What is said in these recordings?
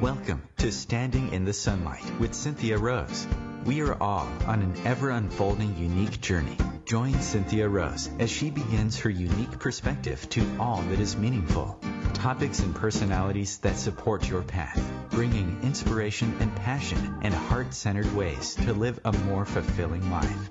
Welcome to Standing in the Sunlight with Cynthia Rose. We are all on an ever-unfolding unique journey. Join Cynthia Rose as she begins her unique perspective to all that is meaningful. Topics and personalities that support your path, bringing inspiration and passion and heart-centered ways to live a more fulfilling life.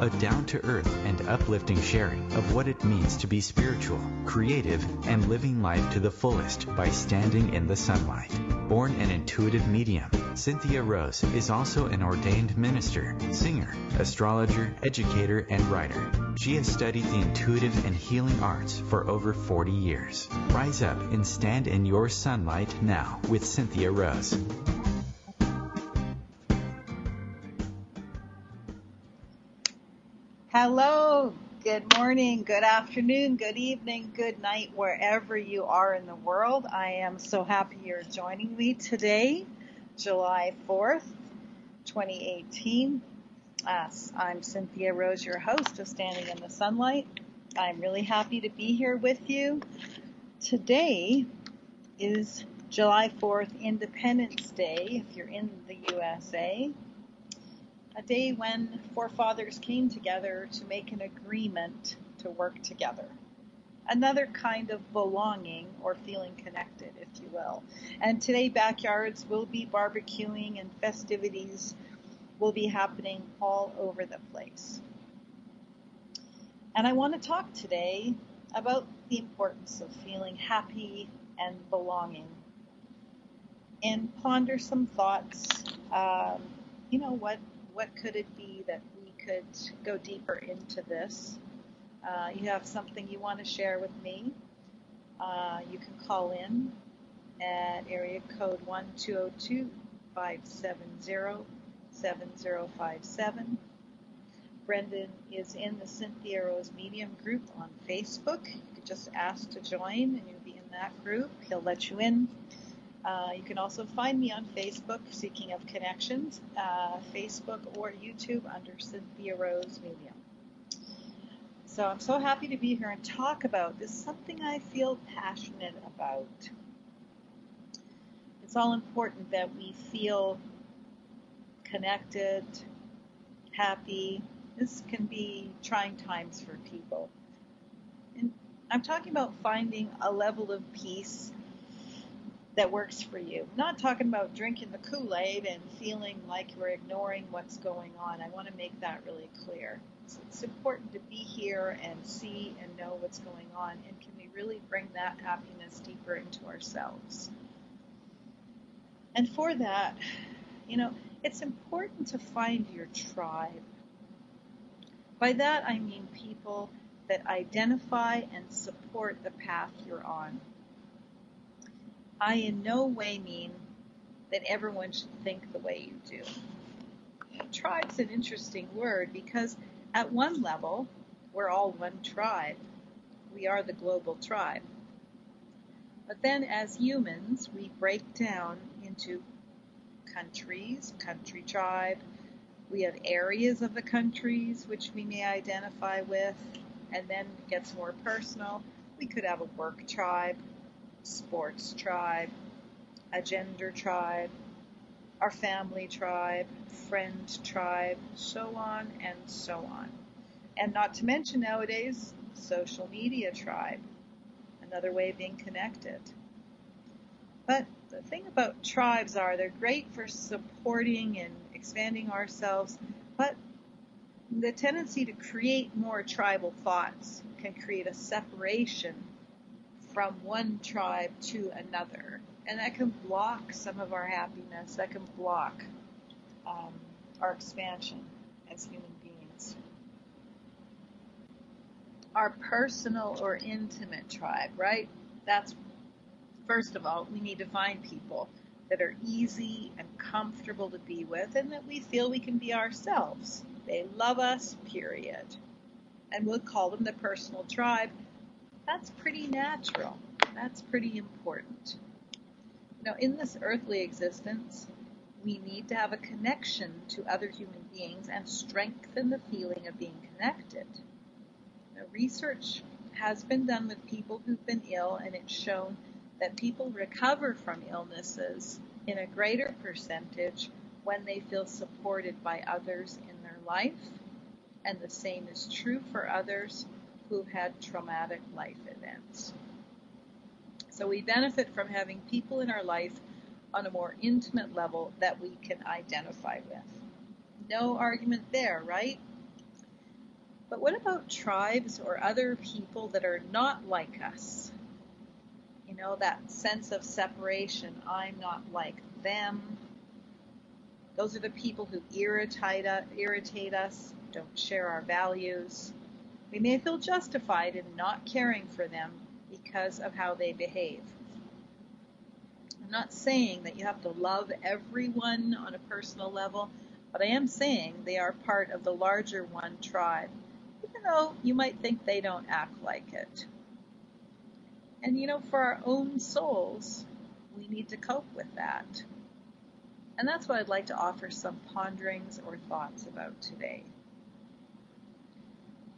A down-to-earth and uplifting sharing of what it means to be spiritual, creative, and living life to the fullest by standing in the sunlight. Born an intuitive medium, Cynthia Rose is also an ordained minister, singer, astrologer, educator, and writer. She has studied the intuitive and healing arts for over 40 years. Rise up and stand in your sunlight now with Cynthia Rose. Hello, good morning, good afternoon, good evening, good night, wherever you are in the world. I am so happy you're joining me today, July 4th, 2018. I'm Cynthia Rose, your host of Standing in the Sunlight. I'm really happy to be here with you. Today is July 4th, Independence Day, if you're in the USA. A day when forefathers came together to make an agreement to work together. Another kind of belonging or feeling connected, if you will. And today backyards will be barbecuing and festivities will be happening all over the place. And I want to talk today about the importance of feeling happy and belonging and ponder some thoughts. What could it be that we could go deeper into this? You have something you want to share with me, you can call in at area code 1-202-570-7057. Brendan is in the Cynthia Rose Medium group on Facebook. You could just ask to join and you'll be in that group. He'll let you in. You can also find me on Facebook, Seeking of Connections, Facebook or YouTube under Cynthia Rose Medium. So I'm so happy to be here and talk about this, something I feel passionate about. It's all important that we feel connected, happy. This can be trying times for people. And I'm talking about finding a level of peace that works for you. I'm not talking about drinking the Kool-Aid and feeling like you're ignoring what's going on. I want to make that really clear. It's important to be here and see and know what's going on, and can we really bring that happiness deeper into ourselves? And for that, it's important to find your tribe. By that I mean people that identify and support the path you're on. I in no way mean that everyone should think the way you do. Tribe's an interesting word because at one level, we're all one tribe. We are the global tribe. But then as humans, we break down into countries, country tribe. We have areas of the countries which we may identify with, and then it gets more personal. We could have a work tribe, sports tribe, a gender tribe, our family tribe, friend tribe, so on and so on. And not to mention nowadays, social media tribe, another way of being connected. But the thing about tribes are they're great for supporting and expanding ourselves, but the tendency to create more tribal thoughts can create a separation from one tribe to another. And that can block some of our happiness. That can block our expansion as human beings. Our personal or intimate tribe, right? That's, first of all, we need to find people that are easy and comfortable to be with and that we feel we can be ourselves. They love us, period. And we'll call them the personal tribe. That's pretty natural. That's pretty important. In this earthly existence, we need to have a connection to other human beings and strengthen the feeling of being connected. Research has been done with people who've been ill, and it's shown that people recover from illnesses in a greater percentage when they feel supported by others in their life, and the same is true for others who've had traumatic life events. So we benefit from having people in our life on a more intimate level that we can identify with. No argument there, right? But what about tribes or other people that are not like us? You know, that sense of separation. I'm not like them. Those are the people who irritate us, don't share our values. We may feel justified in not caring for them because of how they behave. I'm not saying that you have to love everyone on a personal level, but I am saying they are part of the larger one tribe, even though you might think they don't act like it. And you know, for our own souls, we need to cope with that. And that's what I'd like to offer some ponderings or thoughts about today.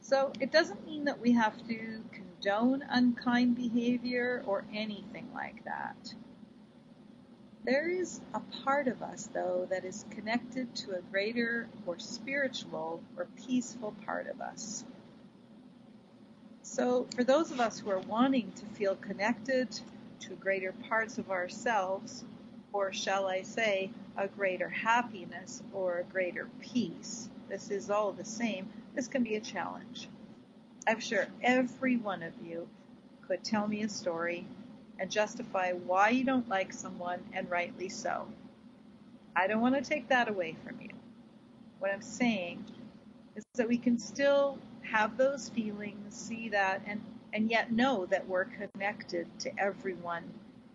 So it doesn't mean that we have to condone unkind behavior or anything like that. There is a part of us, though, that is connected to a greater or spiritual or peaceful part of us. So for those of us who are wanting to feel connected to greater parts of ourselves, or shall I say, a greater happiness or a greater peace, this is all the same, this can be a challenge. I'm sure every one of you could tell me a story and justify why you don't like someone, and rightly so. I don't want to take that away from you. What I'm saying is that we can still have those feelings, see that, and yet know that we're connected to everyone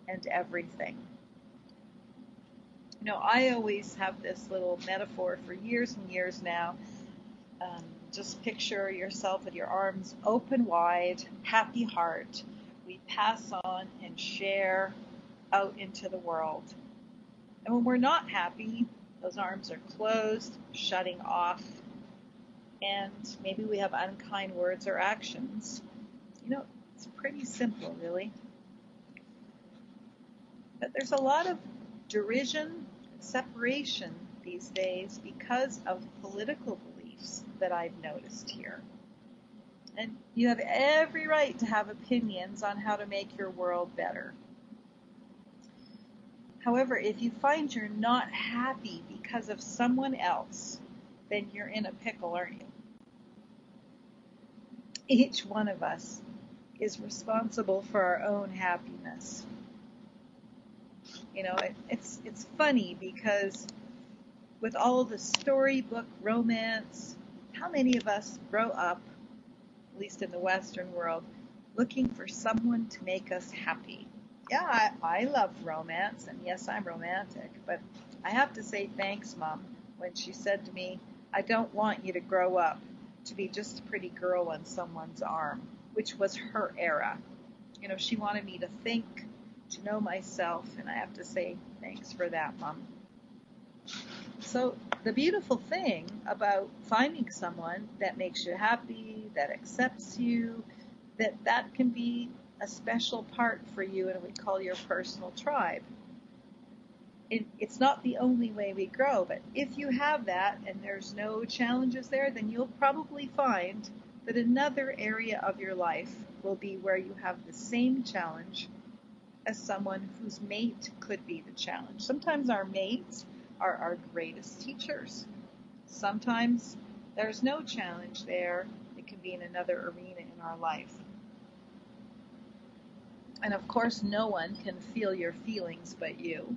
and everything. You know, I always have this little metaphor for years and years now. Just picture yourself with your arms open wide, happy heart. We pass on and share out into the world. And when we're not happy, those arms are closed, shutting off, and maybe we have unkind words or actions. You know, it's pretty simple, really. But there's a lot of derision and separation these days because of political beliefs that I've noticed here. And you have every right to have opinions on how to make your world better. However, if you find you're not happy because of someone else, then you're in a pickle, aren't you? Each one of us is responsible for our own happiness. You know, it's funny because with all the storybook romance, how many of us grow up, at least in the Western world, looking for someone to make us happy? Yeah, I love romance, and yes, I'm romantic, but I have to say thanks, Mom, when she said to me, I don't want you to grow up to be just a pretty girl on someone's arm, which was her era. You know, she wanted me to think, to know myself, and I have to say thanks for that, Mom. So the beautiful thing about finding someone that makes you happy, that accepts you, that can be a special part for you, and we call your personal tribe. It's not the only way we grow, but if you have that and there's no challenges there, then you'll probably find that another area of your life will be where you have the same challenge as someone whose mate could be the challenge. Sometimes our mates are our greatest teachers. Sometimes there's no challenge there. It can be in another arena in our life. And of course, no one can feel your feelings but you.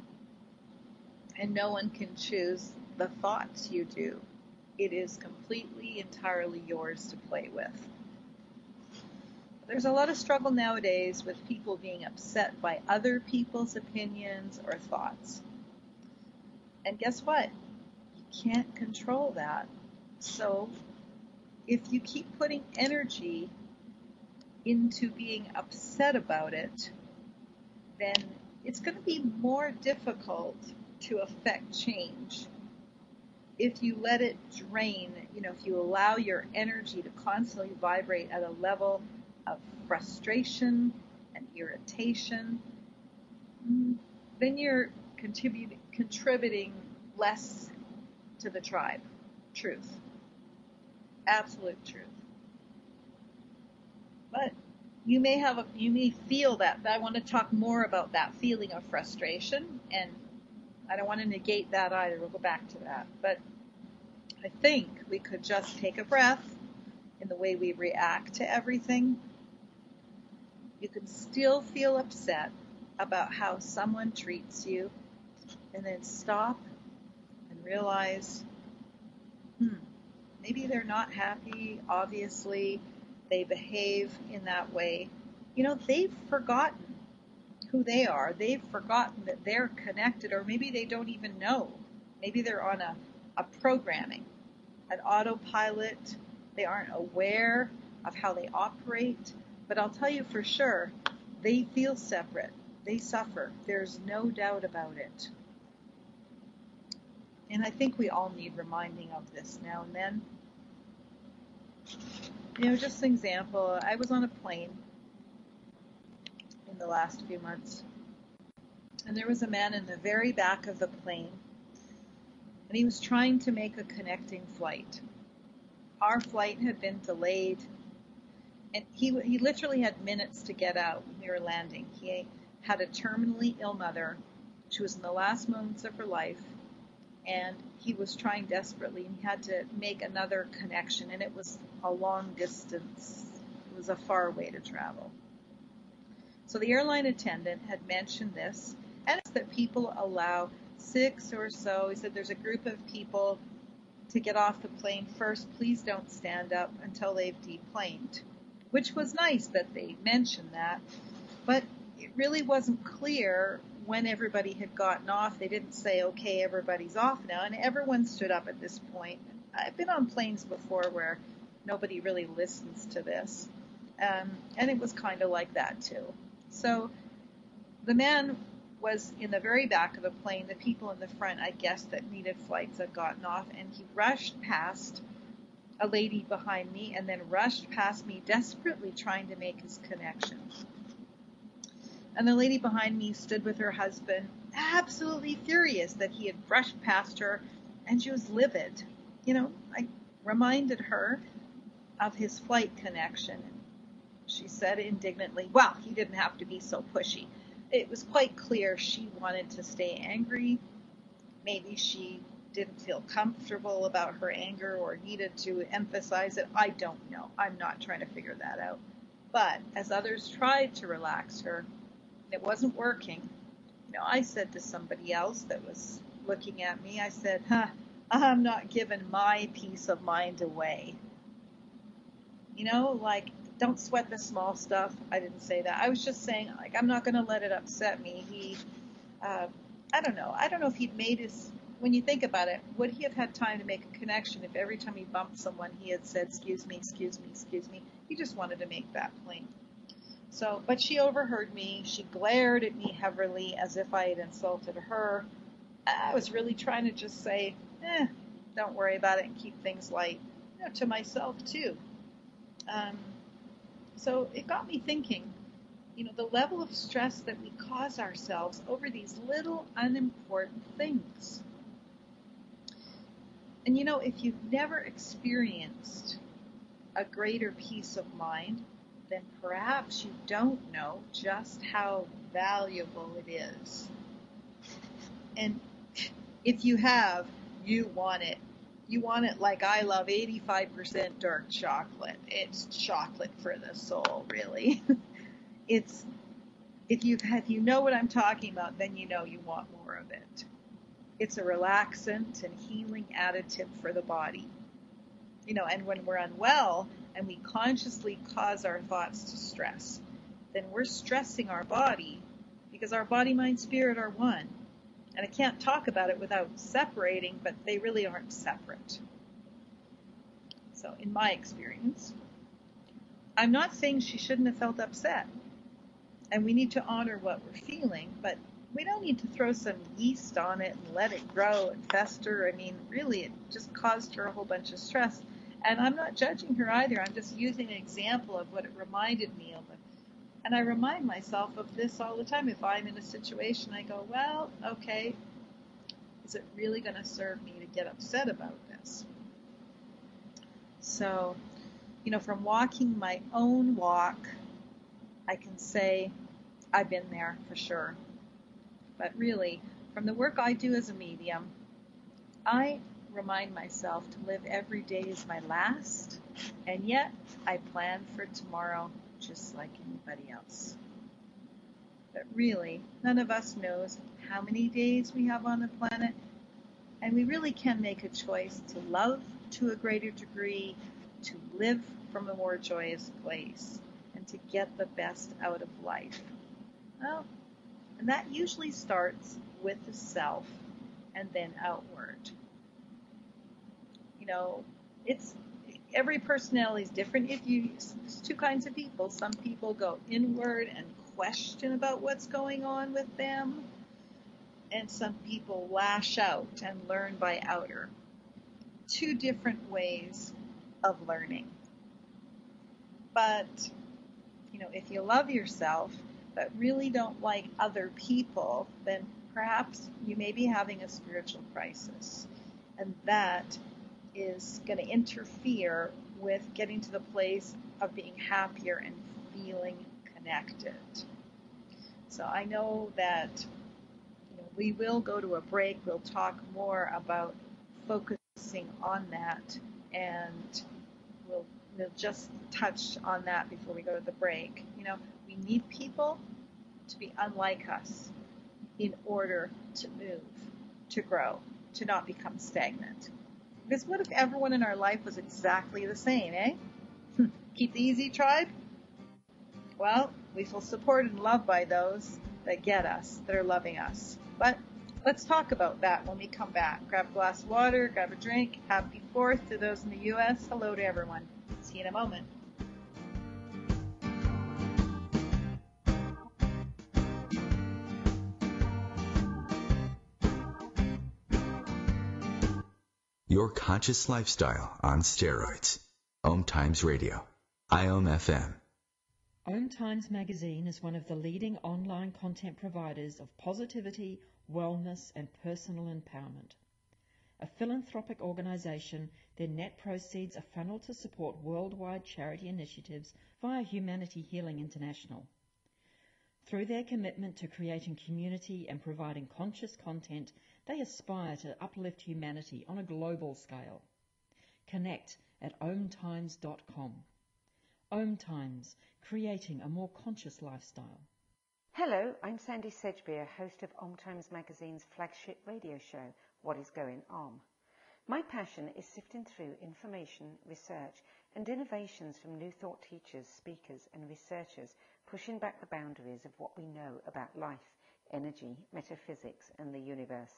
And no one can choose the thoughts you do. It is completely, entirely yours to play with. There's a lot of struggle nowadays with people being upset by other people's opinions or thoughts. And guess what? You can't control that. So if you keep putting energy into being upset about it, then it's going to be more difficult to affect change. If you let it drain, if you allow your energy to constantly vibrate at a level of frustration and irritation, then you're contributing less to the tribe. Truth. Absolute truth. But you may feel that. I want to talk more about that feeling of frustration, and I don't want to negate that either. We'll go back to that. But I think we could just take a breath in the way we react to everything. You can still feel upset about how someone treats you, and then stop and realize, maybe they're not happy. Obviously, they behave in that way. They've forgotten who they are. They've forgotten that they're connected, or maybe they don't even know. Maybe they're on a programming, an autopilot. They aren't aware of how they operate. But I'll tell you for sure, they feel separate. They suffer. There's no doubt about it. And I think we all need reminding of this now and then. Just an example, I was on a plane in the last few months, and there was a man in the very back of the plane, and he was trying to make a connecting flight. Our flight had been delayed, and he literally had minutes to get out when we were landing. He had a terminally ill mother. She was in the last moments of her life, and he was trying desperately, and he had to make another connection, and it was a long distance. It was a far way to travel. So the airline attendant had mentioned this, and it's that people allow 6 or so. He said there's a group of people to get off the plane first. Please don't stand up until they've deplaned, which was nice that they mentioned that, but it really wasn't clear when everybody had gotten off. They didn't say, okay, everybody's off now, and everyone stood up at this point. I've been on planes before where nobody really listens to this, and it was kind of like that too. So the man was in the very back of the plane. The people in the front, I guess, that needed flights had gotten off, and he rushed past a lady behind me and then rushed past me, desperately trying to make his connection. And the lady behind me stood with her husband, absolutely furious that he had brushed past her, and she was livid. I reminded her of his flight connection. She said indignantly, well, he didn't have to be so pushy. It was quite clear she wanted to stay angry. Maybe she didn't feel comfortable about her anger or needed to emphasize it. I don't know. I'm not trying to figure that out. But as others tried to relax her, it wasn't working. I said to somebody else that was looking at me, I said, I'm not giving my peace of mind away. Don't sweat the small stuff. I didn't say that. I was just saying, I'm not going to let it upset me. I don't know. I don't know if he'd made when you think about it, would he have had time to make a connection if every time he bumped someone he had said, excuse me, excuse me, excuse me? He just wanted to make that plain. So, but she overheard me. She glared at me heavily as if I had insulted her. I was really trying to just say, don't worry about it and keep things light, to myself too. So it got me thinking, the level of stress that we cause ourselves over these little unimportant things. And if you've never experienced a greater peace of mind, then perhaps you don't know just how valuable it is. And if you have, you want it. You want it like I love 85% dark chocolate. It's chocolate for the soul, really. If you know what I'm talking about, then you know you want more of it. It's a relaxant and healing additive for the body. And when we're unwell and we consciously cause our thoughts to stress, then we're stressing our body because our body, mind, spirit are one. And I can't talk about it without separating, but they really aren't separate. So in my experience, I'm not saying she shouldn't have felt upset. And we need to honor what we're feeling, but we don't need to throw some yeast on it and let it grow and fester. I mean, really, it just caused her a whole bunch of stress. And I'm not judging her either. I'm just using an example of what it reminded me of. And I remind myself of this all the time. If I'm in a situation, I go, well, okay, is it really going to serve me to get upset about this? So, from walking my own walk, I can say I've been there for sure. But really, from the work I do as a medium, I remind myself to live every day as my last, and yet I plan for tomorrow just like anybody else. But really, none of us knows how many days we have on the planet, and we really can make a choice to love to a greater degree, to live from a more joyous place, and to get the best out of life. Well, and that usually starts with the self and then outward. It's every personality is different. There's two kinds of people. Some people go inward and question about what's going on with them, and some people lash out and learn by outer. Two different ways of learning. But, if you love yourself but really don't like other people, then perhaps you may be having a spiritual crisis. And that is going to interfere with getting to the place of being happier and feeling connected. So I know that we will go to a break. We'll talk more about focusing on that, and we'll just touch on that before we go to the break. We need people to be unlike us in order to move, to grow, to not become stagnant. Because what if everyone in our life was exactly the same, eh? Keep the easy tribe? Well, we feel supported and loved by those that get us, that are loving us. But let's talk about that when we come back. Grab a glass of water, grab a drink. Happy 4th to those in the U.S. Hello to everyone. See you in a moment. Your conscious lifestyle on steroids. OMTimes Radio. IOM FM. OMTimes magazine is one of the leading online content providers of positivity, wellness, and personal empowerment. A philanthropic organization, their net proceeds are funneled to support worldwide charity initiatives via Humanity Healing International. Through their commitment to creating community and providing conscious content, they aspire to uplift humanity on a global scale. Connect at omtimes.com. OMTimes, creating a more conscious lifestyle. Hello, I'm Sandy Sedgbeer, host of OMTimes Magazine's flagship radio show, What is Going On? My passion is sifting through information, research, and innovations from new thought teachers, speakers, and researchers pushing back the boundaries of what we know about life, energy, metaphysics, and the universe.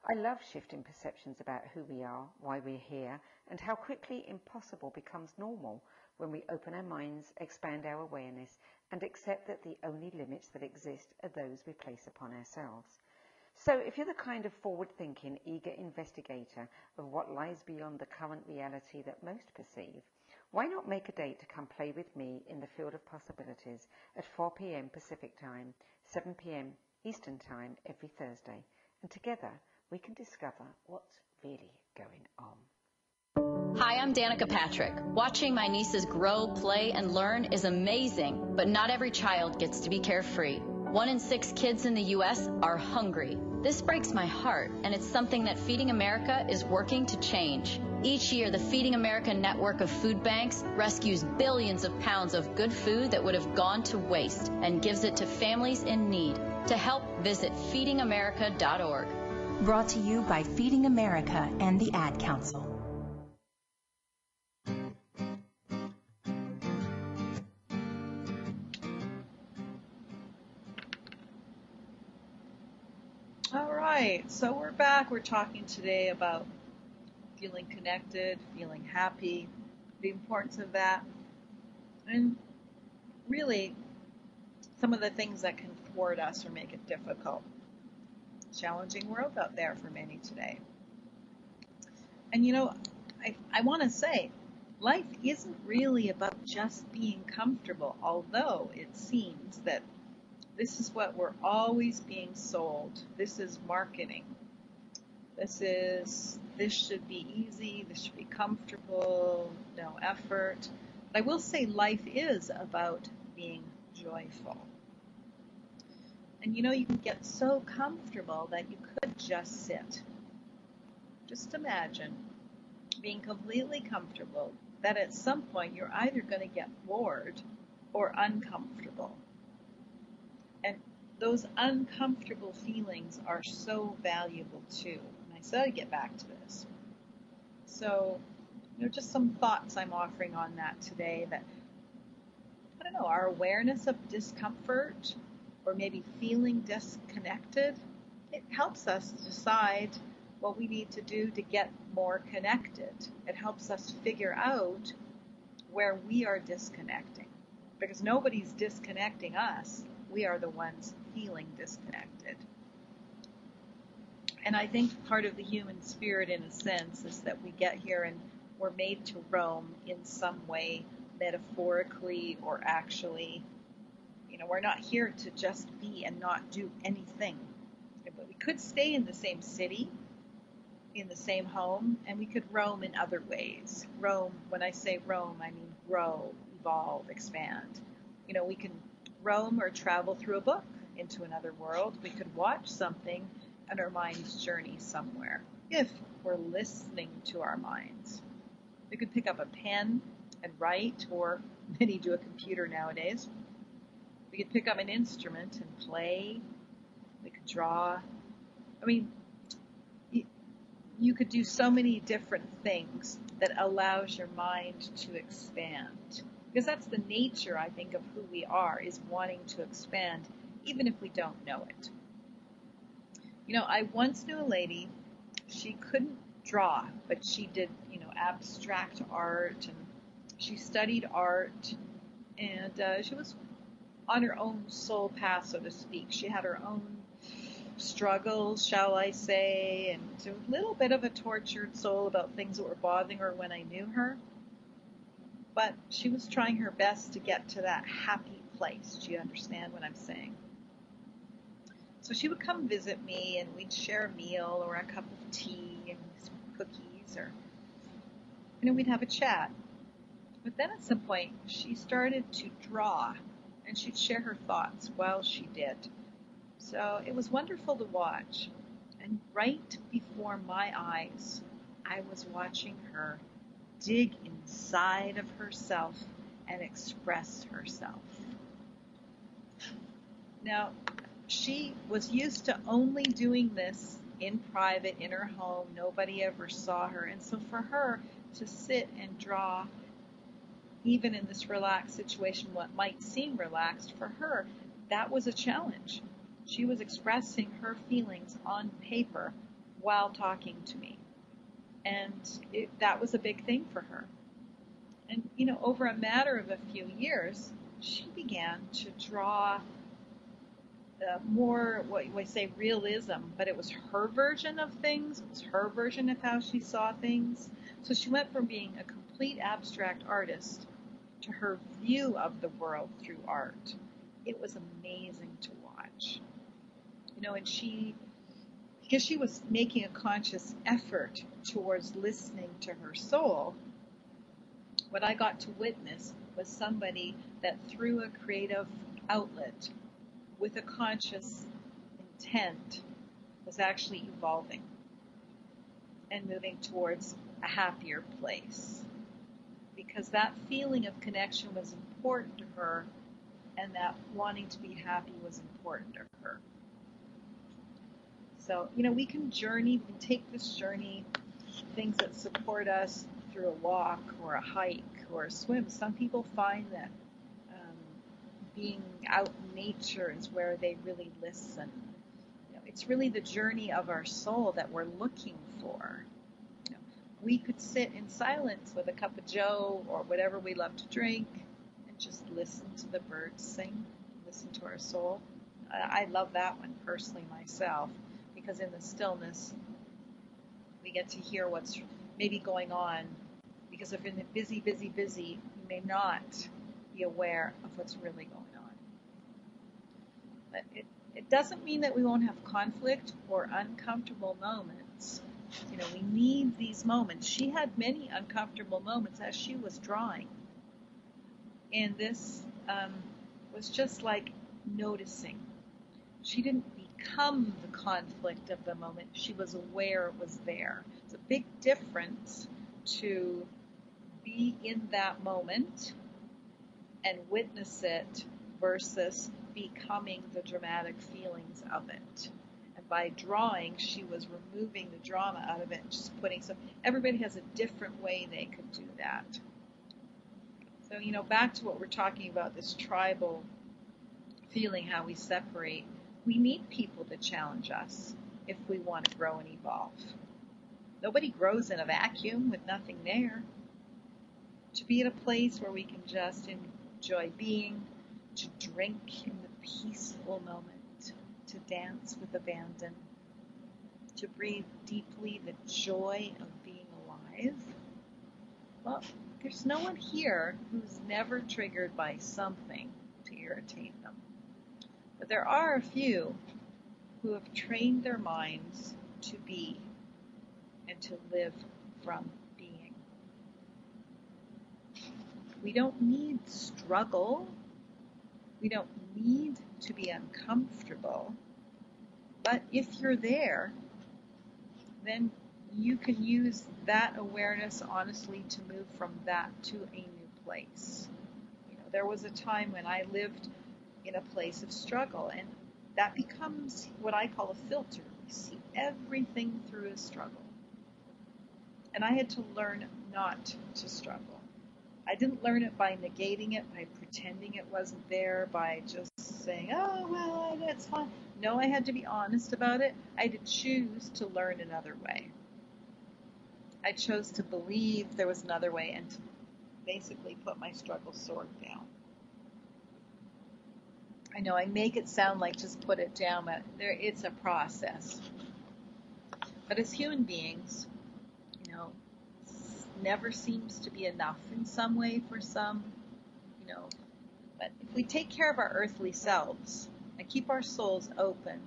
I love shifting perceptions about who we are, why we're here, and how quickly impossible becomes normal when we open our minds, expand our awareness, and accept that the only limits that exist are those we place upon ourselves. So if you're the kind of forward-thinking, eager investigator of what lies beyond the current reality that most perceive, why not make a date to come play with me in the field of possibilities at 4 p.m. Pacific Time, 7 p.m. Eastern Time every Thursday, and together we can discover what's really going on. Hi, I'm Danica Patrick. Watching my nieces grow, play, and learn is amazing, but not every child gets to be carefree. 1 in 6 kids in the U.S. are hungry. This breaks my heart, and it's something that Feeding America is working to change. Each year, the Feeding America network of food banks rescues billions of pounds of good food that would have gone to waste and gives it to families in need. To help, visit feedingamerica.org. Brought to you by Feeding America and the Ad Council. All right, so we're back. We're talking today about feeling connected, feeling happy, the importance of that, and really some of the things that can thwart us or make it difficult. Challenging world out there for many today. And I want to say, life isn't really about just being comfortable, although it seems that this is what we're always being sold. This is marketing. This should be easy, this should be comfortable, no effort. But I will say life is about being joyful. And you can get so comfortable that you could just sit. Just imagine being completely comfortable, that at some point you're either going to get bored or uncomfortable. And those uncomfortable feelings are so valuable too. And I said I'd get back to this. So, just some thoughts I'm offering on that today, that, I don't know, our awareness of discomfort or maybe feeling disconnected, it helps us decide what we need to do to get more connected. It helps us figure out where we are disconnecting, because nobody's disconnecting us. We are the ones feeling disconnected. And I think part of the human spirit, in a sense, is that we get here and we're made to roam in some way, metaphorically or actually. We're not here to just be and not do anything. But we could stay in the same city, in the same home, and we could roam in other ways. Roam, when I say roam, I mean grow, evolve, expand. We can roam or travel through a book into another world. We could watch something and our minds journey somewhere, if we're listening to our minds. We could pick up a pen and write, or many do a computer nowadays. We could pick up an instrument and play. We could draw. I mean, you could do so many different things that allows your mind to expand. Because that's the nature, I think, of who we are, is wanting to expand, even if we don't know it. I once knew a lady, she couldn't draw, but she did, abstract art, and she studied art, and she was on her own soul path, so to speak. She had her own struggles, shall I say, and a little bit of a tortured soul about things that were bothering her when I knew her. But she was trying her best to get to that happy place. Do you understand what I'm saying? So she would come visit me, and we'd share a meal or a cup of tea and some cookies, or, we'd have a chat. But then at some point, she started to draw, and she'd share her thoughts while she did. So it was wonderful to watch. And right before my eyes, I was watching her dig inside of herself and express herself. Now, she was used to only doing this in private, in her home. Nobody ever saw her. And so for her to sit and draw, even in this relaxed situation, what might seem relaxed, for her, that was a challenge. She was expressing her feelings on paper while talking to me. And that was a big thing for her. And, over a matter of a few years, she began to draw more, what we say, realism, but it was her version of things. It was her version of how she saw things. So she went from being a complete abstract artist to her view of the world through art. It was amazing to watch. And because she was making a conscious effort towards listening to her soul, what I got to witness was somebody that through a creative outlet with a conscious intent was actually evolving and moving towards a happier place. Because that feeling of connection was important to her, and that wanting to be happy was important to her. So, we can journey, we can take this journey, things that support us through a walk or a hike or a swim. Some people find that being out in nature is where they really listen. It's really the journey of our soul that we're looking for. We could sit in silence with a cup of joe or whatever we love to drink and just listen to the birds sing, listen to our soul. I love that one personally myself, because in the stillness we get to hear what's maybe going on Because if you're in the busy, you may not be aware of what's really going on. But it doesn't mean that we won't have conflict or uncomfortable moments. You know, we need these moments. She had many uncomfortable moments as she was drawing. And this was just like noticing. She didn't become the conflict of the moment. She was aware it was there. It's a big difference to be in that moment and witness it versus becoming the dramatic feelings of it. And by drawing, she was removing the drama out of it and just putting some. Everybody has a different way they could do that. So, you know, back to what we're talking about, this tribal feeling, how we separate. We need people to challenge us if we want to grow and evolve. Nobody grows in a vacuum with nothing there. To be at a place where we can just enjoy being, to drink in the peaceful moment, to dance with abandon, to breathe deeply the joy of being alive. Well, there's no one here who's never triggered by something to irritate them. But there are a few who have trained their minds to be and to live from being. We don't need struggle. We don't need to be uncomfortable. But if you're there, then you can use that awareness honestly to move from that to a new place. You know, there was a time when I lived in a place of struggle, and that becomes what I call a filter. We see everything through a struggle. And I had to learn not to struggle. I didn't learn it by negating it, by pretending it wasn't there, by just saying, oh, well, that's fine. No, I had to be honest about it. I had to choose to learn another way. I chose to believe there was another way and to basically put my struggle sword down. I know I make it sound like just put it down, but it's a process. But as human beings, you know, never seems to be enough in some way for some, you know. But if we take care of our earthly selves and keep our souls open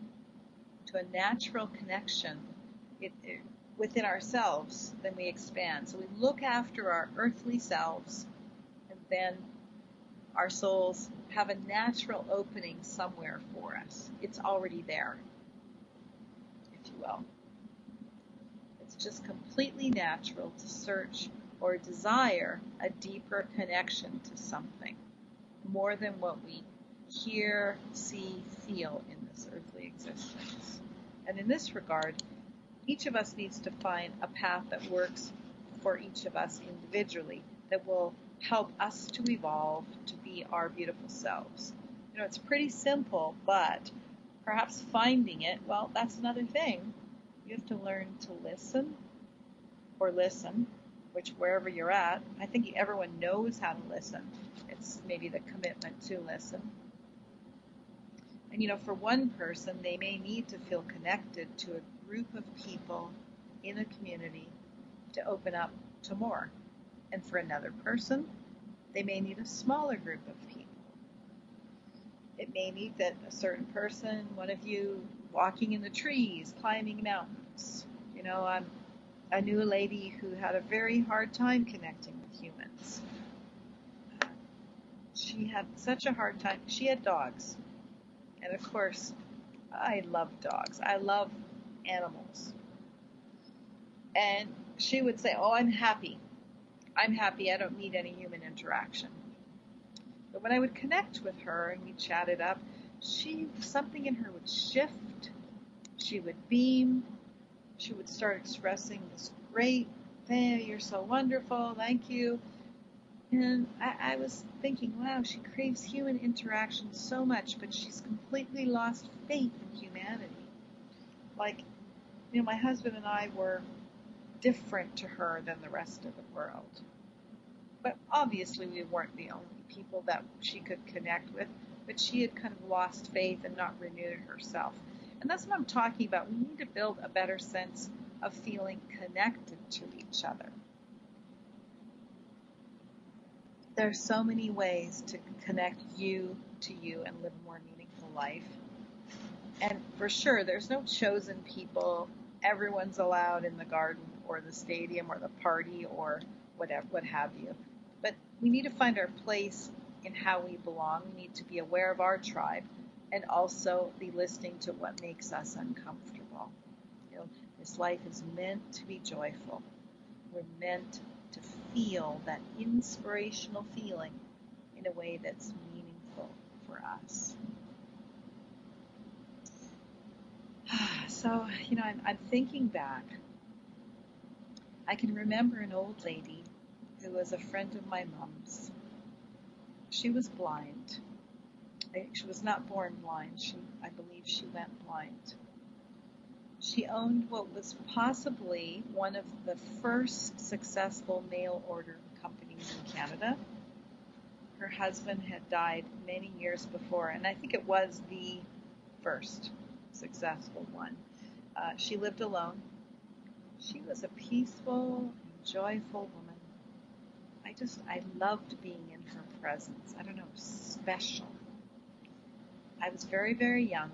to a natural connection within ourselves, then we expand. So we look after our earthly selves, and then our souls have a natural opening somewhere for us. It's already there, if you will. It's just completely natural to search or desire a deeper connection to something, more than what we hear, see, feel in this earthly existence. And in this regard, each of us needs to find a path that works for each of us individually, that will help us to evolve to be our beautiful selves. You know, it's pretty simple, but perhaps finding it, well, that's another thing. You have to learn to listen, which wherever you're at, I think everyone knows how to listen. It's maybe the commitment to listen. And, you know, for one person, they may need to feel connected to a group of people in a community to open up to more. And for another person, they may need a smaller group of people. It may need that a certain person, one of you, walking in the trees, climbing mountains. You know, I knew a lady who had a very hard time connecting with humans. She had such a hard time. She had dogs. And of course, I love dogs. I love animals. And she would say, oh, I'm happy. I'm happy. I don't need any human interaction. But when I would connect with her and we chatted up, something in her would shift. She would beam. She would start expressing this great thing. You're so wonderful. Thank you. And I was thinking, wow, she craves human interaction so much, but she's completely lost faith in humanity. Like, you know, my husband and I were different to her than the rest of the world. But obviously we weren't the only people that she could connect with, but she had kind of lost faith and not renewed herself. And that's what I'm talking about. We need to build a better sense of feeling connected to each other. There are so many ways to connect you to you and live a more meaningful life. And for sure, there's no chosen people. Everyone's allowed in the garden or the stadium or the party or whatever, what have you. But we need to find our place in how we belong. We need to be aware of our tribe and also be listening to what makes us uncomfortable. This life is meant to be joyful. We're meant to feel that inspirational feeling in a way that's meaningful for us. So, I'm thinking back. I can remember an old lady who was a friend of my mom's. She was blind. She was not born blind. I believe she went blind. She owned what was possibly one of the first successful mail order companies in Canada. Her husband had died many years before, and I think it was the first successful one. She lived alone. She was a peaceful, joyful woman. I loved being in her presence. I don't know, special. I was very, very young,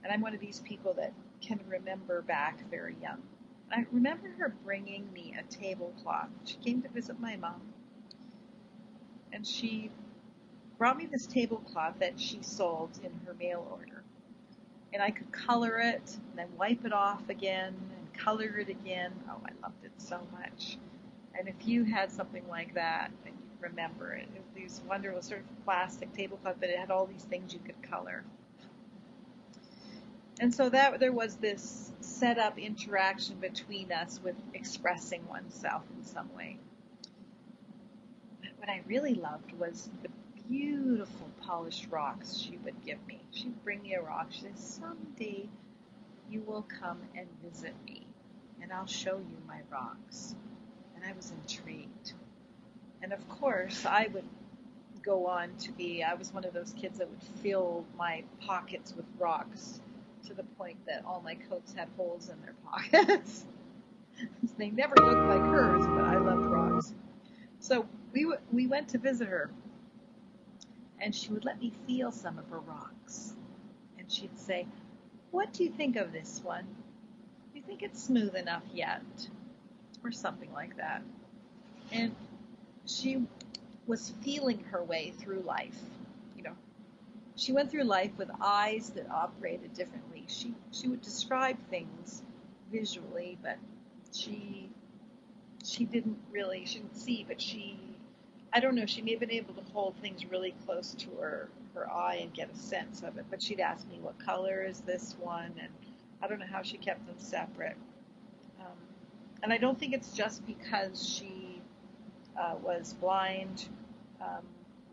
and I'm one of these people that can remember back very young. I remember her bringing me a tablecloth. She came to visit my mom, and she brought me this tablecloth that she sold in her mail order. And I could color it, and then wipe it off again, and color it again. Oh, I loved it so much. And if you had something like that, then you'd remember it. It was these wonderful sort of plastic tablecloth, but it had all these things you could color. And so there was this set up interaction between us with expressing oneself in some way. But what I really loved was the beautiful polished rocks she would give me. She'd bring me a rock. She said, someday you will come and visit me, and I'll show you my rocks. And I was intrigued. And of course, I would go on I was one of those kids that would fill my pockets with rocks to the point that all my coats had holes in their pockets. They never looked like hers, but I loved rocks. So we went to visit her, and she would let me feel some of her rocks. And she'd say, what do you think of this one? Do you think it's smooth enough yet? Or something like that. And she was feeling her way through life. She went through life with eyes that operated differently. She would describe things visually, but she didn't see, but I don't know, she may have been able to hold things really close to her eye and get a sense of it. But she'd ask me, what color is this one? And I don't know how she kept them separate. And I don't think it's just because she was blind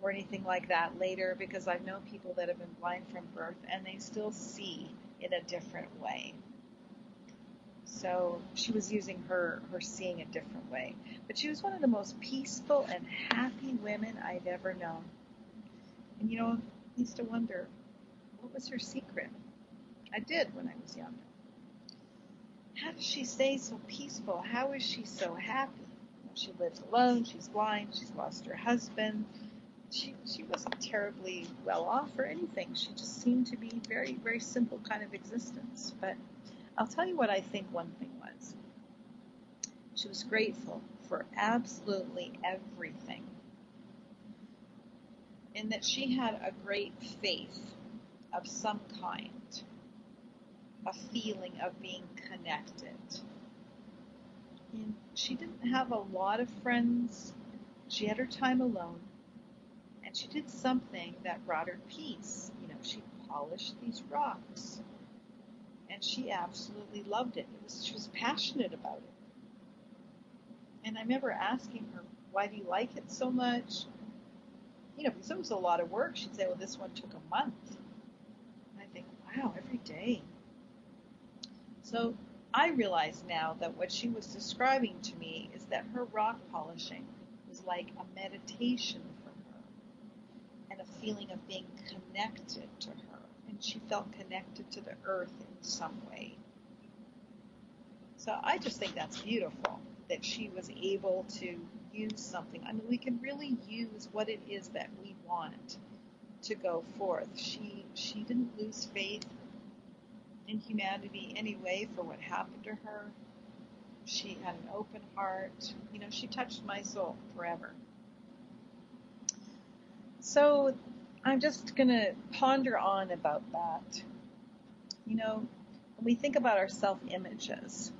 or anything like that later, because I've known people that have been blind from birth and they still see in a different way. So she was using her seeing a different way. But she was one of the most peaceful and happy women I've ever known. And I used to wonder, what was her secret? I did when I was younger. How does she stay so peaceful? How is she so happy? She lives alone. She's blind. She's lost her husband. She wasn't terribly well off or anything. She just seemed to be very, very simple kind of existence. But I'll tell you what I think one thing was. She was grateful for absolutely everything. In that she had a great faith of some kind. A feeling of being connected. And she didn't have a lot of friends. She had her time alone. And she did something that brought her peace. She polished these rocks. And she absolutely loved it. She was passionate about it. And I remember asking her, why do you like it so much? Because it was a lot of work. She'd say, well, this one took a month. And I think, wow, every day. So I realize now that what she was describing to me is that her rock polishing was like a meditation for her and a feeling of being connected to her. And she felt connected to the earth in some way. So I just think that's beautiful, that she was able to use something. I mean, we can really use what it is that we want to go forth. She didn't lose faith in humanity anyway for what happened to her. She had an open heart. You know, she touched my soul forever. So I'm just going to ponder on about that. You know, when we think about our self-images,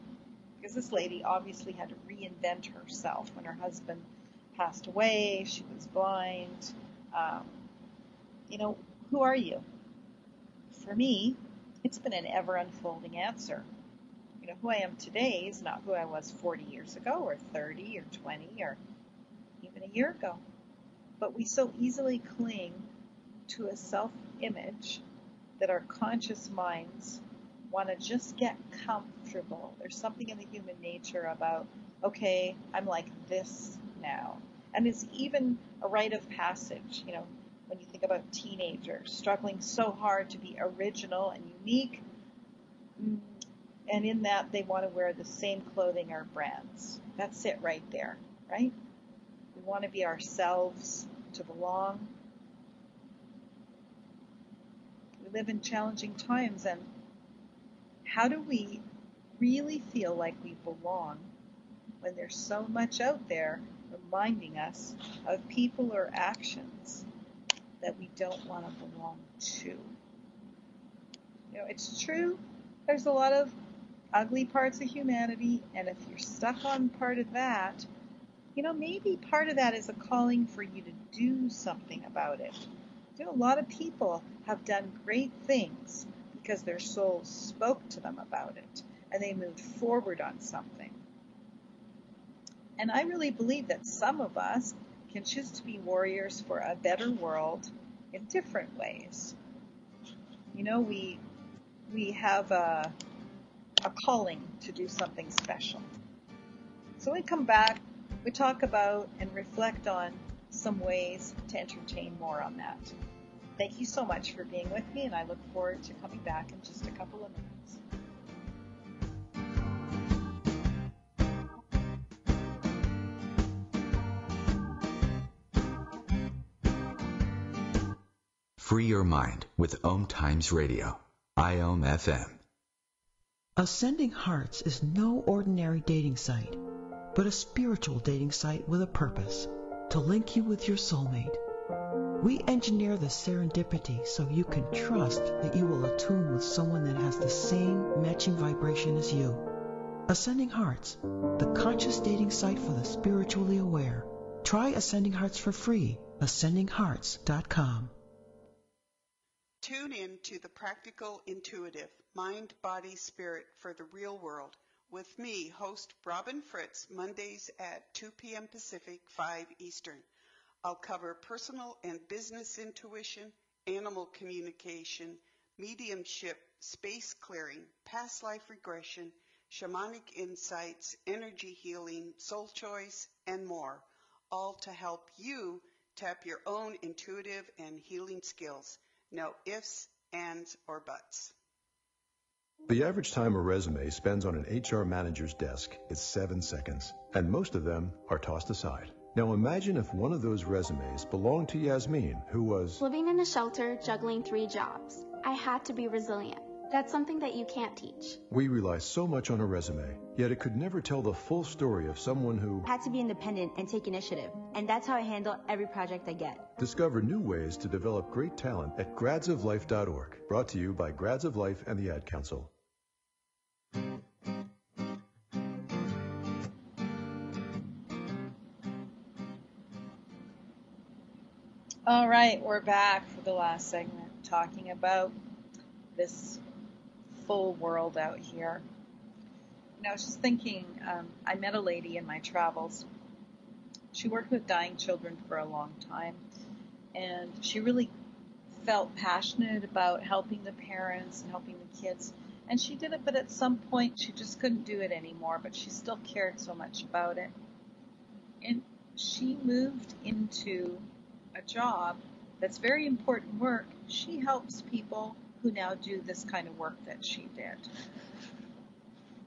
because this lady obviously had to reinvent herself when her husband passed away. She was blind. You know, who are you? For me, it's been an ever-unfolding answer. You know, who I am today is not who I was 40 years ago or 30 or 20 or even a year ago. But we so easily cling to a self-image that our conscious minds want to just get comfortable. There's something in the human nature about, okay, I'm like this now. And it's even a rite of passage, you know, when you think about teenagers struggling so hard to be original and unique, and in that they want to wear the same clothing or brands. That's it right there, right? We want to be ourselves, to belong. We live in challenging times, and how do we really feel like we belong when there's so much out there reminding us of people or actions that we don't want to belong to? You know, it's true, there's a lot of ugly parts of humanity, and if you're stuck on part of that, you know, maybe part of that is a calling for you to do something about it. You know, a lot of people have done great things because their souls spoke to them about it, and they moved forward on something. And I really believe that some of us can choose to be warriors for a better world in different ways. You know, we have a calling to do something special. So when we come back, we talk about and reflect on some ways to entertain more on that. Thank you so much for being with me, and I look forward to coming back in just a couple of minutes. Free your mind with OMTimes Radio, IOM FM. Ascending Hearts is no ordinary dating site, but a spiritual dating site with a purpose, to link you with your soulmate. We engineer the serendipity so you can trust that you will attune with someone that has the same matching vibration as you. Ascending Hearts, the conscious dating site for the spiritually aware. Try Ascending Hearts for free, ascendinghearts.com. Tune in to the Practical Intuitive, Mind, Body, Spirit for the Real World with me, host Robin Fritz, Mondays at 2 p.m. Pacific, 5 Eastern. I'll cover personal and business intuition, animal communication, mediumship, space clearing, past life regression, shamanic insights, energy healing, soul choice, and more, all to help you tap your own intuitive and healing skills. No ifs, ands, or buts. The average time a resume spends on an HR manager's desk is 7 seconds, and most of them are tossed aside. Now imagine if one of those resumes belonged to Yasmin, who was living in a shelter, juggling 3 jobs. I had to be resilient. That's something that you can't teach. We rely so much on a resume, yet it could never tell the full story of someone who had to be independent and take initiative. And that's how I handle every project I get. Discover new ways to develop great talent at gradsoflife.org. Brought to you by Grads of Life and the Ad Council. All right, we're back for the last segment, talking about this full world out here. You know, I was just thinking, I met a lady in my travels. She worked with dying children for a long time, and she really felt passionate about helping the parents and helping the kids. And she did it, but at some point she just couldn't do it anymore, but she still cared so much about it. And she moved into a job that's very important work. She helps people who now do this kind of work that she did.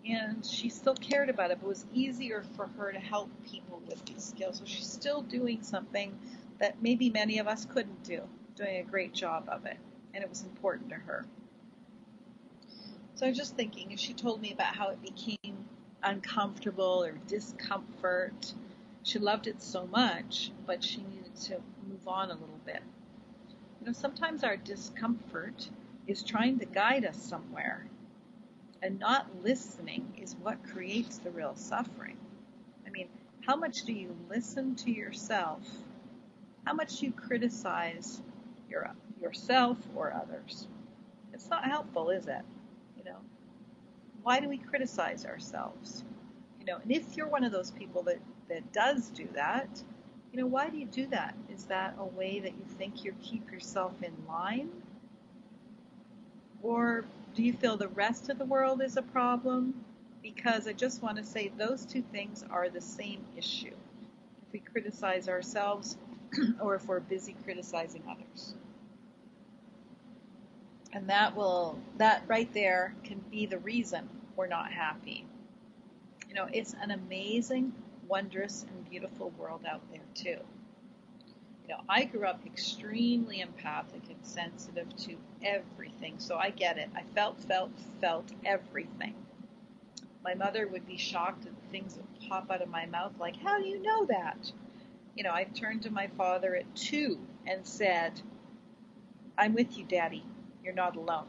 and she still cared about it, but it was easier for her to help people with these skills. So she's still doing something that maybe many of us couldn't do, doing a great job of it, and it was important to her. So I was just thinking, as she told me about how it became uncomfortable or discomfort, she loved it so much, but she needed to move on a little bit. Sometimes our discomfort is trying to guide us somewhere, and not listening is what creates the real suffering. I mean, how much do you listen to yourself? How much do you criticize yourself or others? It's not helpful, is it? Why do we criticize ourselves? And if you're one of those people that does do that, why do you do that? Is that a way that you think you keep yourself in line? Or do you feel the rest of the world is a problem? Because I just want to say those two things are the same issue. If we criticize ourselves or if we're busy criticizing others. And that right there can be the reason we're not happy. It's an amazing, wondrous, and beautiful world out there too. I grew up extremely empathic and sensitive to everything, so I get it. I felt everything. My mother would be shocked at the things that would pop out of my mouth, like, how do you know that? I turned to my father at 2 and said, I'm with you, Daddy. You're not alone.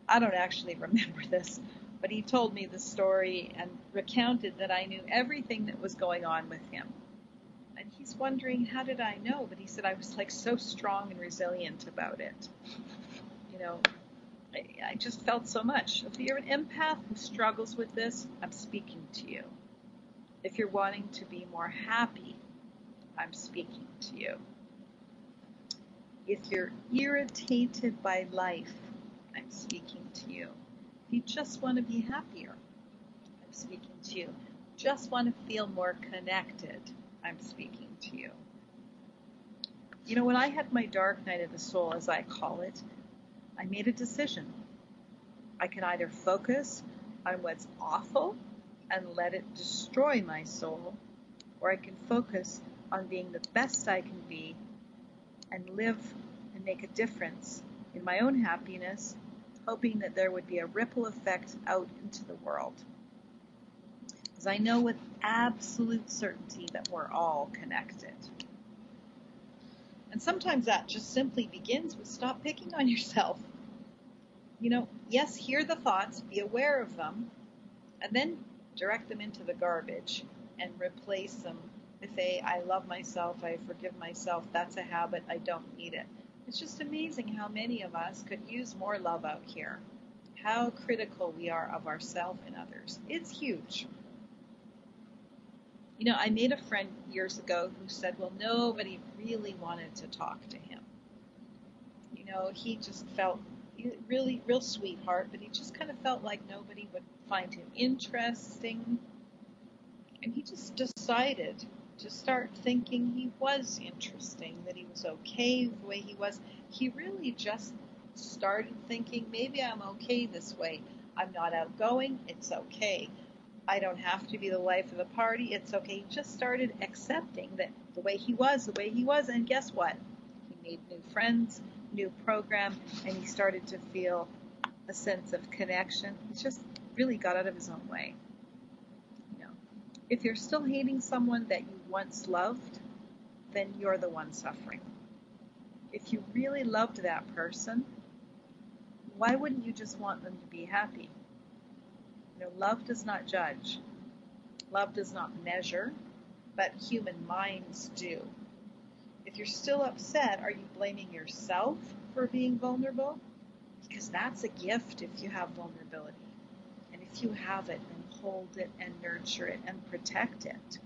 I don't actually remember this, but he told me the story and recounted that I knew everything that was going on with him. And he's wondering, how did I know? But he said I was like so strong and resilient about it. I just felt so much. If you're an empath who struggles with this, I'm speaking to you. If you're wanting to be more happy, I'm speaking to you. If you're irritated by life, I'm speaking to you. If you just want to be happier, I'm speaking to you. Just want to feel more connected, I'm speaking to you. When I had my dark night of the soul, as I call it, I made a decision. I can either focus on what's awful and let it destroy my soul, or I can focus on being the best I can be and live and make a difference in my own happiness, hoping that there would be a ripple effect out into the world. Because I know with absolute certainty that we're all connected. And sometimes that just simply begins with stop picking on yourself. Yes, hear the thoughts, be aware of them, and then direct them into the garbage and replace them with I love myself, I forgive myself, that's a habit, I don't need it. It's just amazing how many of us could use more love out here. How critical we are of ourselves and others. It's huge. I made a friend years ago who said, well, nobody really wanted to talk to him. He just felt really, real sweetheart, but he just kind of felt like nobody would find him interesting. And he just decided to start thinking he was interesting, that he was okay the way he was. He really just started thinking, maybe I'm okay this way. I'm not outgoing. It's okay. I don't have to be the life of the party. It's okay. He just started accepting that the way he was. And guess what? He made new friends, new program, and he started to feel a sense of connection. He just really got out of his own way. If you're still hating someone that you once loved, then you're the one suffering. If you really loved that person, why wouldn't you just want them to be happy? Love does not judge. Love does not measure, but human minds do. If you're still upset, are you blaming yourself for being vulnerable? Because that's a gift if you have vulnerability. And if you have it, then hold it and nurture it and protect it.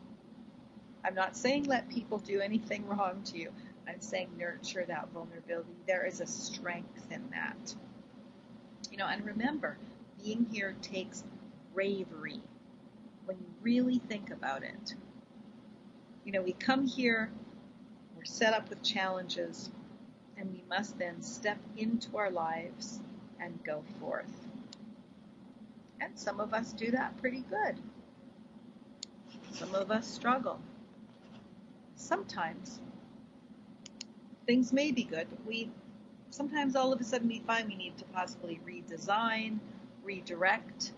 I'm not saying let people do anything wrong to you. I'm saying nurture that vulnerability. There is a strength in that. And remember, being here takes bravery when you really think about it. We come here, we're set up with challenges, and we must then step into our lives and go forth. And some of us do that pretty good. Some of us struggle. Sometimes things may be good, but sometimes all of a sudden we find we need to possibly redesign, redirect,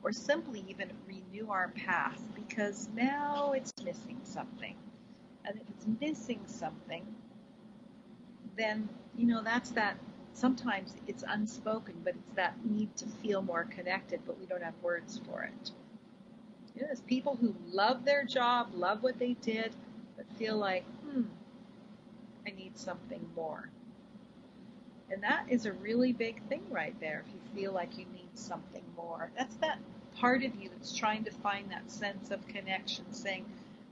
or simply even renew our path because now it's missing something. And if it's missing something, then, that's that. Sometimes it's unspoken, but it's that need to feel more connected, but we don't have words for it. There's people who love their job, love what they did, but feel like, I need something more. And that is a really big thing right there. If you feel like you need something more, that's that part of you that's trying to find that sense of connection, saying,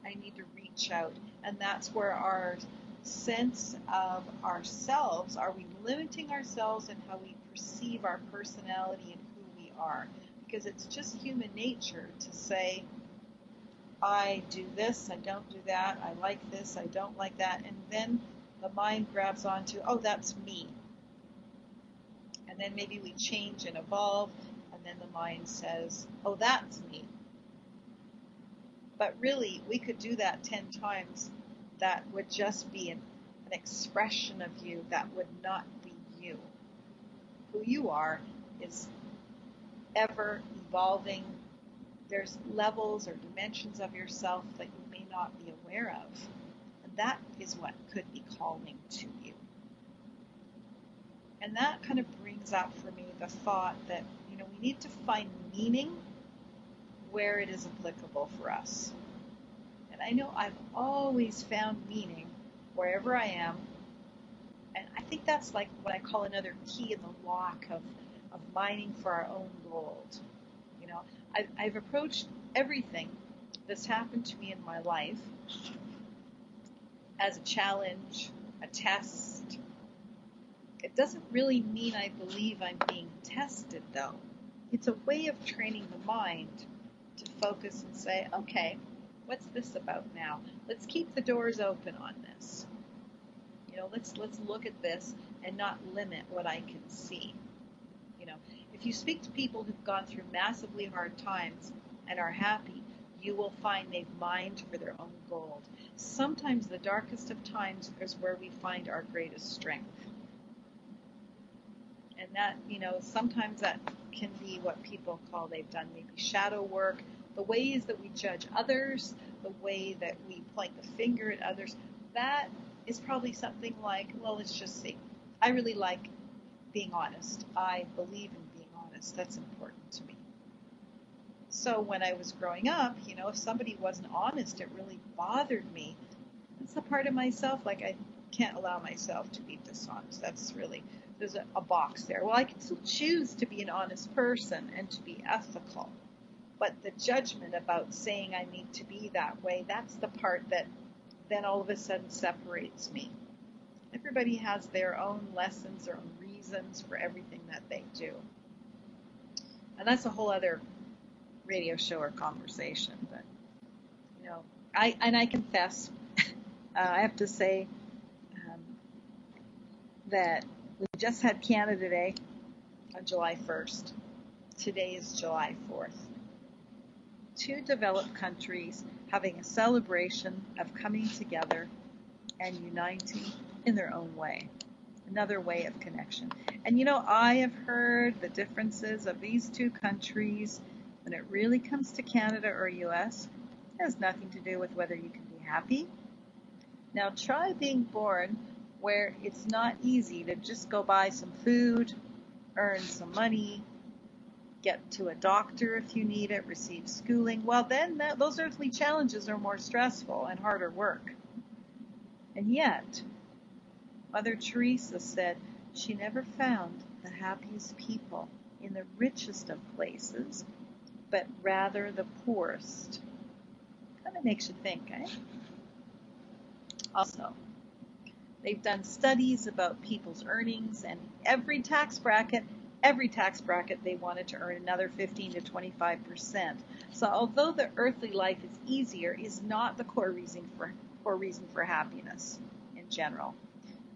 I need to reach out. And that's where our sense of ourselves, are we limiting ourselves in how we perceive our personality and who we are? Because it's just human nature to say, I do this, I don't do that, I like this, I don't like that, and then the mind grabs onto, oh, that's me. And then maybe we change and evolve, and then the mind says, oh, that's me. But really, we could do that 10 times. That would just be an expression of you that would not be you. Who you are is ever evolving. There's levels or dimensions of yourself that you may not be aware of. And that is what could be calling to you. And that kind of brings up for me the thought that, we need to find meaning where it is applicable for us. And I know I've always found meaning wherever I am. And I think that's like what I call another key in the lock of mining for our own gold. I've approached everything that's happened to me in my life as a challenge, a test. It doesn't really mean I believe I'm being tested, though. It's a way of training the mind to focus and say, okay, what's this about now? Let's keep the doors open on this. Let's look at this and not limit what I can see. If you speak to people who've gone through massively hard times and are happy, you will find they've mined for their own gold. Sometimes the darkest of times is where we find our greatest strength. And that, sometimes that can be what people call they've done maybe shadow work, the ways that we judge others, the way that we point the finger at others. That is probably something like, well, let's just see. I really like being honest. I believe in being honest. That's important to me. So when I was growing up, if somebody wasn't honest, it really bothered me. That's the part of myself, like I can't allow myself to be dishonest. That's really, there's a box there. Well, I can still choose to be an honest person and to be ethical. But the judgment about saying I need to be that way, that's the part that then all of a sudden separates me. Everybody has their own lessons, their own reasons for everything that they do. And that's a whole other radio show or conversation. But, I confess, I have to say that we just had Canada Day on July 1st. Today is July 4th. 2 developed countries having a celebration of coming together and uniting in their own way. Another way of connection. And I have heard the differences of these 2 countries when it really comes to Canada or US. It has nothing to do with whether you can be happy. Now try being born where it's not easy to just go buy some food, earn some money, get to a doctor if you need it, receive schooling. Well, then those earthly challenges are more stressful and harder work. And yet, Mother Teresa said she never found the happiest people in the richest of places, but rather the poorest. Kind of makes you think, eh? Also, they've done studies about people's earnings, and every tax bracket, they wanted to earn another 15 to 25%. So although the earthly life is easier, is not the core reason for happiness in general.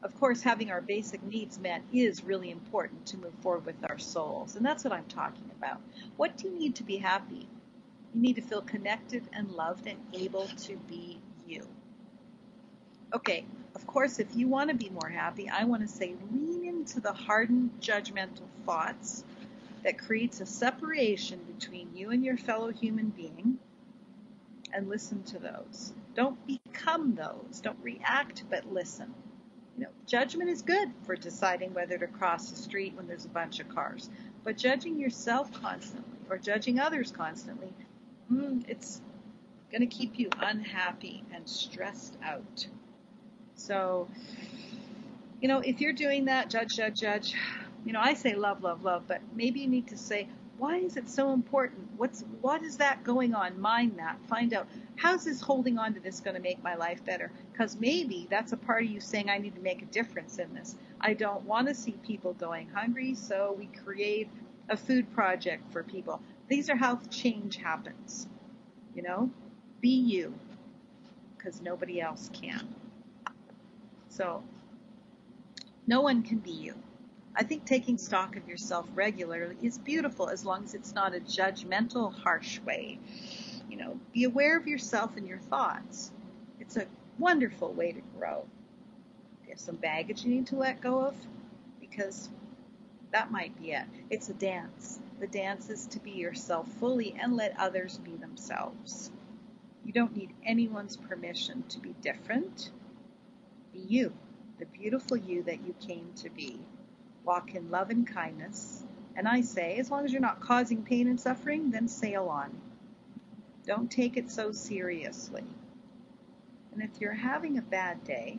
Of course, having our basic needs met is really important to move forward with our souls. And that's what I'm talking about. What do you need to be happy? You need to feel connected and loved and able to be you. Okay, of course, if you want to be more happy, I want to say lean into the hardened, judgmental thoughts that creates a separation between you and your fellow human being, and listen to those. Don't become those. Don't react, but listen. Judgment is good for deciding whether to cross the street when there's a bunch of cars. But judging yourself constantly or judging others constantly, it's going to keep you unhappy and stressed out. So, if you're doing that, judge, I say love, but maybe you need to say, why is it so important? What is that going on? Mind that. Find out, how's this holding on to this going to make my life better? Because maybe that's a part of you saying, I need to make a difference in this. I don't want to see people going hungry, so we create a food project for people. These are how change happens. Be you, because nobody else can. So, no one can be you. I think taking stock of yourself regularly is beautiful as long as it's not a judgmental, harsh way. Be aware of yourself and your thoughts. It's a wonderful way to grow. You have some baggage you need to let go of, because that might be it. It's a dance. The dance is to be yourself fully and let others be themselves. You don't need anyone's permission to be different. Be you, the beautiful you that you came to be. Walk in love and kindness. And I say, as long as you're not causing pain and suffering, then sail on. Don't take it so seriously. And if you're having a bad day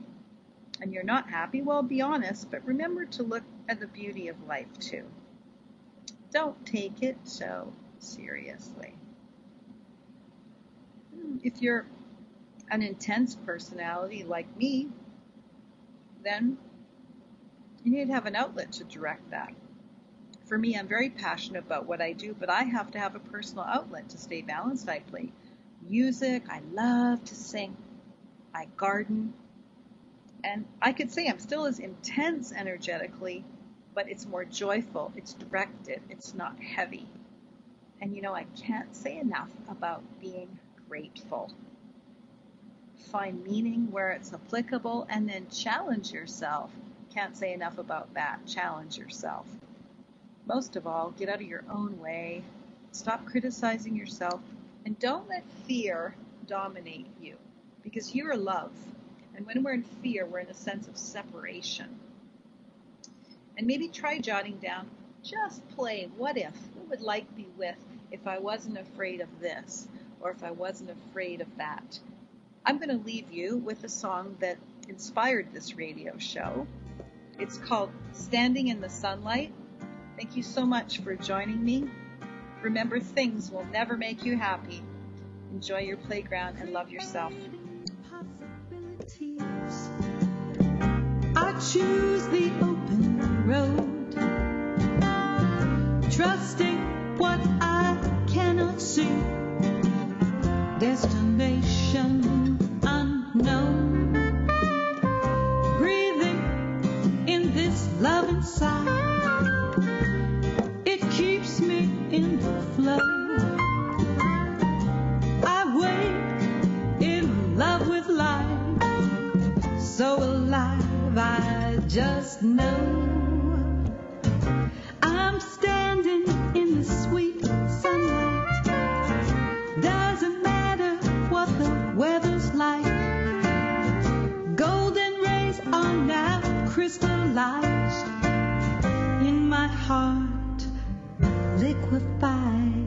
and you're not happy, well, be honest, but remember to look at the beauty of life too. Don't take it so seriously. If you're an intense personality like me, then you need to have an outlet to direct that. For me, I'm very passionate about what I do, but I have to have a personal outlet to stay balanced. I play music. I love to sing. I garden. And I could say I'm still as intense energetically, but it's more joyful. It's directed. It's not heavy. And I can't say enough about being grateful. Find meaning where it's applicable and then challenge yourself. Can't say enough about that. Challenge yourself. Most of all, get out of your own way. Stop criticizing yourself. And don't let fear dominate you, because you are love. And when we're in fear, we're in a sense of separation. And maybe try jotting down, just plain, what would life be with if I wasn't afraid of this, or if I wasn't afraid of that? I'm going to leave you with a song that inspired this radio show. It's called Standing in the Sunlight. Thank you so much for joining me. Remember, things will never make you happy. Enjoy your playground and love yourself. I choose the open road, trusting what I cannot see. Destination unknown, breathing in this love inside. It keeps me in the flow. I wake in love with life, so alive I just know I'm standing in the sweet sunlight. Doesn't matter what the weather's like. Golden rays are now crystallized in my heart, liquefied.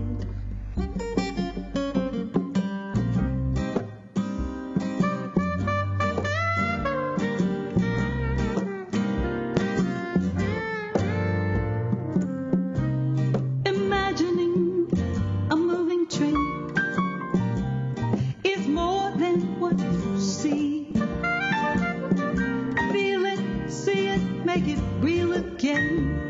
Imagining a moving train is more than what you see. Feel it, see it, make it real again.